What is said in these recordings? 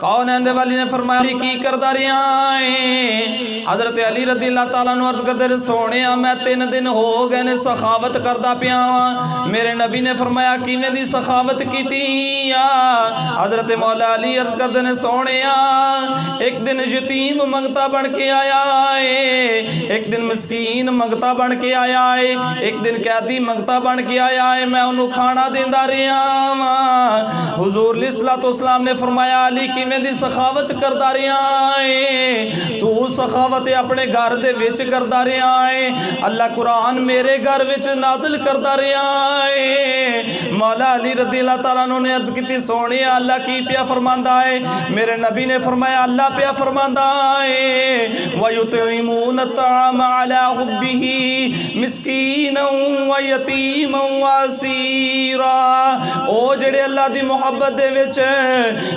कौन आंदे वाली ने फरमाया की करदा रहा है। हजरत अली रज़ी अल्लाह तआला अन्हु अर्ज़ करदे सोने मैं 3 दिन हो गए ने सखावत करदा पिया वां। मेरे नबी ने फरमाया किवें दी सखावत कीती आ। हजरत मौला अली अर्ज़ करदे ने सोने एक दिन यतीम मंगता बन के आया है, एक दिन मिस्कीन मंगता बन के आया है, एक दिन कैदी मंगता बन के आया है, मैं उन्होंने खाना देंदा रहा वां। हुजूर अलैहिस्सलाम ने फरमाया अली किवें दी सखावत करदा रहा है, तू सखावत अपने घर दे विच करदा रहा है, अल्लाह कुरान मेरे घर विच नाजिल करदा रहा है। मौला अली रज़ी अल्लाह तआला अन्हु ने अर्ज की सोने अल्लाह की पिया फरमांदा है। मेरे नबी ने फरमाया अल्लाह पिया फरमांदा है वयुतइमून तआम अला हुब्बिही मिस्कीनन व यतीमन व असीरा। ओ जेड़े अल्लाह दी मोहब्बत दे विच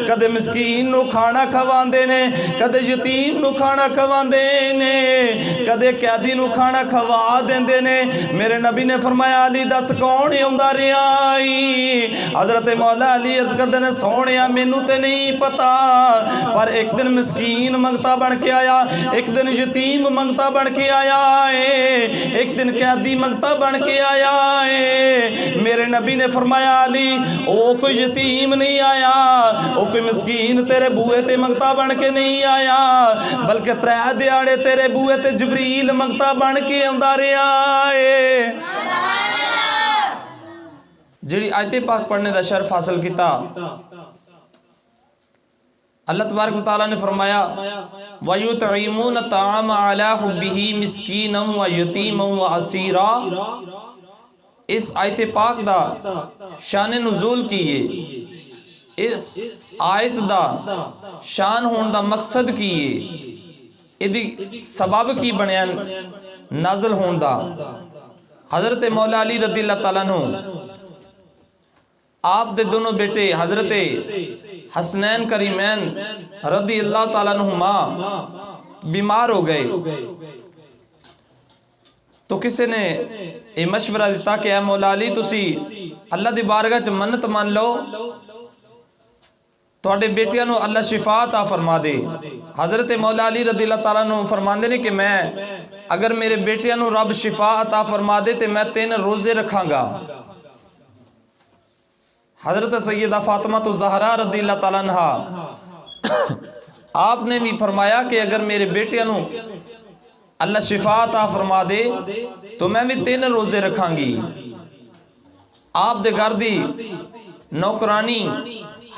कदे मिस्कीन नू खाना खवांदे ने, कदे यतीम नू खाना खवांदे ने, कदे कैदी नू खाना खवा देंदे ने। मेरे नबी ने फरमाया अली दस कौन आउंदा रहा है। हजरत मौला अली अर्ज करदे ने सोने मैनू ते नहीं पता, पर एक दिन मिस्कीन मंगता बन के आया, एक दिन यतीम मंगता बन के आया है, एक दिन कैदी मंगता बन के आया है। मेरे नबी ने फरमाया अली ओ कोई यतीम नहीं आया, ओ कोई मिस्कीन तेरे बूहे ते मंगता बन के नहीं आया, बल्कि 3 दिहाड़े तेरे बूहे ते जबरील मंगता बन के आंदा रहा है। जिहड़ी आयते पाक पढ़ने का शर्फ हासिल किया, अल्लाह तबारक व तआला ने फरमाया वयुतइमून तआम अला हुब्बिही मिस्कीनन व यतीमन व असीरा। इस आयत पाक दा शान नुज़ूल की है, इस आयत दा शान होने दा मकसद की है, इदी सबब की बनया नाज़िल होने दा। हज़रत मौला अली रज़ी अल्लाह तआला अन्हु आप दे दोनों बेटे हजरत हसनैन करीमैन रज़ी अल्लाह तआला अन्हुमा बीमार हो गए, तो किसी ने यह मशवरा दिता कि मौला अली तुसी अल्लाह दी बारगाह च मन्नत मान लो, तुहाडे बेटियां नू अल्लाह शिफा अता फरमा दे। हजरत मौला अली रज़ी अल्लाह तआला अन्हु फरमांदे ने कि मैं अगर मेरे बेटियां नू रब शिफा अता फरमा दे तो मैं 3 रोजे रखांगा। हजरत सैयदा फातिमा तो ज़हरा रज़ी अल्लाह तआला अन्हा आपने भी फरमाया कि अगर मेरे बेटियां नू अल्लाह शिफा अता फरमा दे तो मैं भी 3 रोजे रखांगी। आप दे घर दी नौकरानी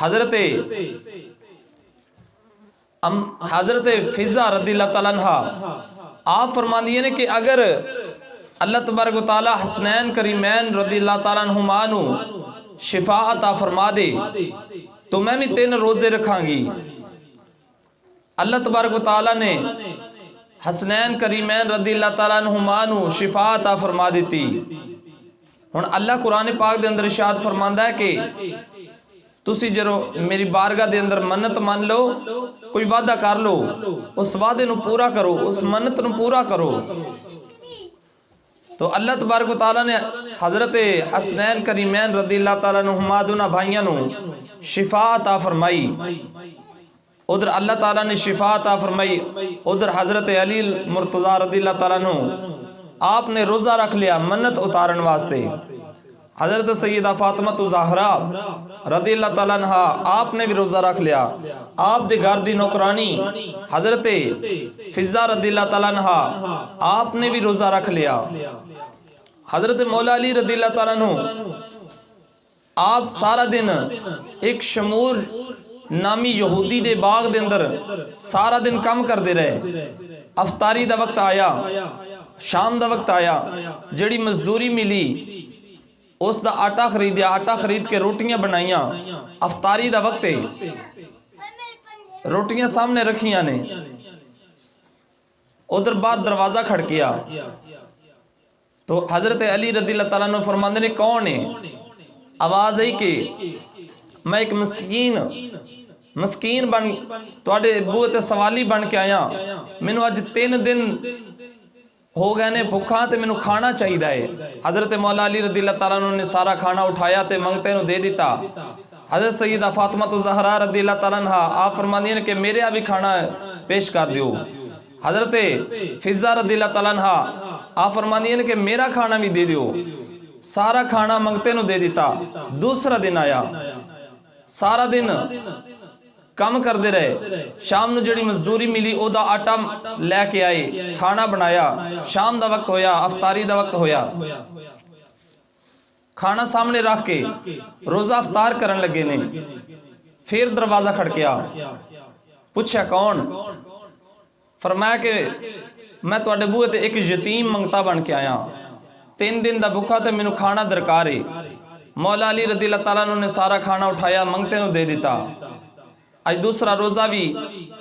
हजरत फिजा रज़ी अल्लाह तआला अन्हा आप फरमांदी ने कि अगर अल्लाह तबारक व तआला हसनैन करीमैन रज़ी अल्लाह तआला अन्हुमा नू शिफा अता फरमा दे तो मैं भी 3 रोजे रखांगी। अल्लाह तबारक व तआला ने हसनैन करीमैन रज़ी अल्लाह तआला अन्हुमा नू शिफा अता फरमा दी। हुण अल्लाह कुरान पाक दे अंदर इरशाद फरमांदा है कि तुसी जरो मेरी बारगाह दे अंदर मन्नत मान लो, कोई वादा कर लो, उस वादे नू पूरा करो, उस मन्नत नू पूरा करो। तो अल्लाह तबारक व तआला ने हजरत हसनैन करीमैन रज़ी अल्लाह तआला अन्हुमा दोनों भाइयों नू शिफा अता फरमाई। उधर अल्लाह ताला ने शिफा अता फरमाई, उधर हजरत अली मुर्तज़ा रज़ी अल्लाह तआला अन्हु आपने रोज़ा रख लिया मन्नत उतारन वास्ते। हजरत सैयदा फातिमा तो ज़हरा रज़ी अल्लाह तआला अन्हा आपने भी रोज़ा रख लिया। आप दे घर दी नौकरानी हजरत फिजा रज़ी अल्लाह तआला अन्हा आपने भी रोज़ा रख लिया। हजरत मौला अली रज़ी अल्लाह तआला अन्हु आप सारा दिन एक शमूर नामी यहूदी दे बाग दे अंदर सारा दिन काम करते रहे। अफतारी दा वक्त आया, शाम दा वक्त आया, जड़ी मजदूरी मिली उसका आटा खरीदिया, आटा खरीद के रोटियां बनाइया। अफतारी दा वक्त है, रोटियां सामने रखिया ने, उधर बाहर दरवाजा खड़किया तो हजरत अली रज़ी अल्लाह तआला अन्हु फरमांदे ने कौन है। आवाज आई कि मैं एक मस्कीन बन तुहाडे बूहे ते सवाली बन के आया, मैनू अज 3 दिन हो गए ने भुखा तो मैनू खाना चाहिए है। हजरत मौला अली रज़ी अल्लाह तआला अन्हु ने सारा खाना उठाया तो मंगते नू दे दिता। हज़रत सैयदा फातिमा ज़हरा रज़ियल्लाहु तआला अन्हा आप फरमाती हैं कि मेरे यहाँ भी खाना पेश कर दियो। हज़रत फिज़ा रज़ियल्लाहु तआला अन्हा आप फरमाती हैं कि मेरा खाना भी दे दियो। सारा खाना मंगते नूं दे दिता। दूसरा दिन आया, सारा दिन काम करते रहे। शाम नूं जिहड़ी मजदूरी मिली ओदा आटा लैके आए, खाना बनाया। शाम दा वक्त होया, अफतारी दा वक्त होया, खाना सामने रख के रोज़ा अफतार करन लगे ने। फिर दरवाज़ा खड़किया, पूछा कौन? फरमाया कि मैं तुहाडे बूहे ते एक यतीम मंगता बन के आया, 3 दिन दा भुखा ते मैनू खाना दरकार है। मौला अली रज़ियल्लाहु तआला अन्हु ने सारा खाना उठाया, मंगते नूं दे दिता। अज दूसरा रोज़ा भी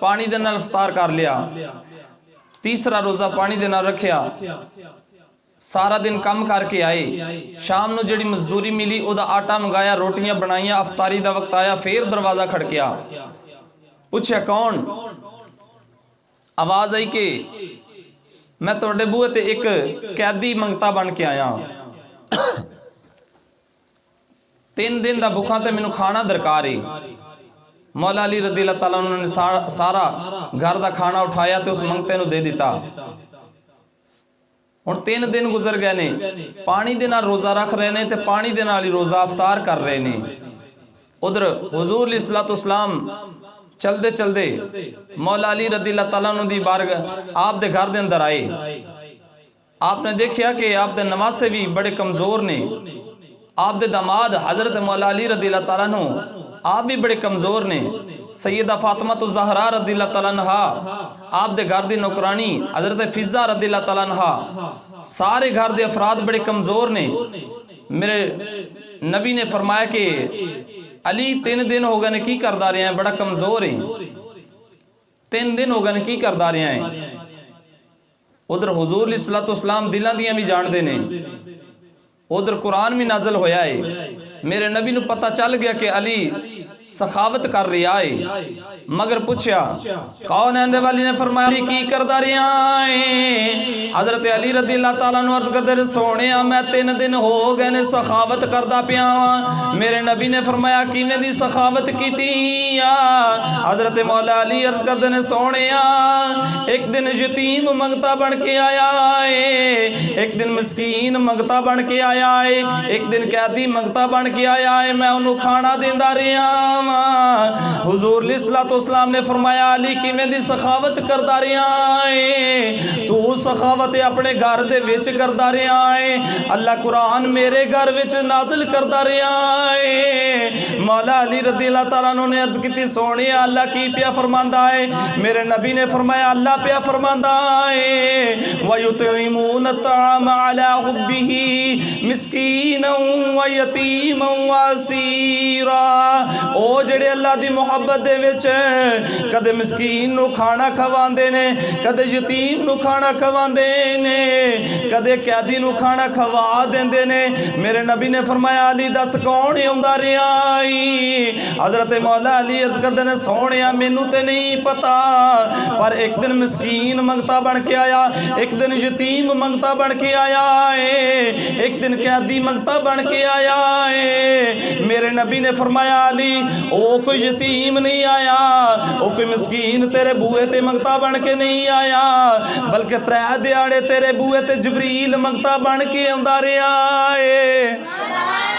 पानी दे नाल इफ्तार कर लिया, तीसरा रोज़ा पानी दे नाल रखिया। सारा दिन काम करके आए, शाम नूं जिहड़ी मजदूरी मिली ओदा आटा मंगाया, रोटियां बनाईयां, अफतारी दा वक्त आया। फिर दरवाज़ा खड़किया, पूछया कौन? आवाज़ आई कि मैं तुहाडे बूहे ते एक कैदी मंगता बन के आया, 3 दिन दा भुखा ते मैनू खाना दरकार है। मौला अली रज़ियल्लाहु तआला अन्हु ने सारा घर का खाना उठाया तो उस मंगते नूं दे दिता। हुण 3 दिन गुजर गए ने, पानी दे नाल रोज़ा रख रहे ने ते पानी दे नाल ही रोज़ा अफतार कर रहे ने। उधर हुजूर अलैहिस्सलातु वस्सलाम चलते चलते मौला अली रज़ियल्लाहु तआला अन्हु दी बारगाह आप दे घर दे अंदर आए। आपने देखा कि आप दे नवासे भी बड़े कमज़ोर ने। आप दे दामाद हज़रत मौला अली रज़ियल्लाहु तआला अन्हु आप भी बड़े कमज़ोर ने। सैयदा फातिमा ज़हरा रज़ियल्लाहु तआला अन्हा आप दे घर दी नौकरानी हज़रत फिज़ा रज़ियल्लाहु तआला अन्हा, सारे घर दे अफराद बड़े कमज़ोर ने। मेरे नबी ने फरमाया कि अली 3 दिन हो गए ने की करदा रहे हैं, बड़ा कमज़ोर है, 3 दिन हो गए ने की करदा रहे हैं। उधर हुजूर अलैहिस्सलातु वस्सलाम दिलां दियां भी जानते ने, उधर कुरान भी नाज़िल होया है। मेरे नबी नूं पता चल गया कि अली सखावत कर रहा है, मगर पूछया कौन है? वाली ने फरमाया अली की करदा रहा है? हज़रत अली रज़ियल्लाहु तआला अन्हु अर्ज़ करदे सोने मैं 3 दिन हो गए ने सखावत करदा पिया वां। मेरे नबी ने फरमाया किवें दी सखावत कीती? हज़रत मौला अली अर्ज़ करदे ने सोने एक दिन यतीम मंगता बन के आया है, एक दिन मिस्कीन मंगता बन के आया है, एक दिन कैदी मंगता बन के आया है, मैं उन्होंने खाना देंदा रहा। हुजूर अलैहिस्सलातु वस्सलाम ने फरमाया अली किवें दी सखावत करदा रहा है? तू सखावत अपने घर दे विच करदा रहा है, अल्लाह कुरान मेरे घर विच नाज़िल करदा रहा है। मौला अली रज़ियल्लाहु तआला अन्हु ने अर्ज़ की सोने अल्लाह की पिया फरमांदा है? मेरे नबी ने फरमाया अल्लाह पिया फरमांदा है वयुतइमून तआम अला हुब्बिही मिस्कीनन व यतीमन व असीरा। ओ जेड़े अल्लाह दी मुहब्बत दे विच कदे मिस्कीन नू खाना खवांदे ने, कदे यतीम नू खाना खवांदे ने, कदे कैदी नू खाना खवा देंदे ने। मेरे नबी ने फरमाया अली दस कौन आउंदा रहा है? हज़रत मौला अली अर्ज़ करदे ने सोहणिया मैनू ते नहीं पता, पर एक दिन मिस्कीन मंगता बन के आया, एक दिन यतीम मंगता बन के आया है, एक दिन कैदी मंगता बन के आया है। मेरे नबी ने फरमाया अली ओ कोई यतीम नहीं आया, ओ कोई मिस्कीन तेरे बूहे ते मंगता बन के नहीं आया, बल्कि 3 दिहाड़े तेरे बूहे ते जबरील मंगता बन के आंदा रहा है।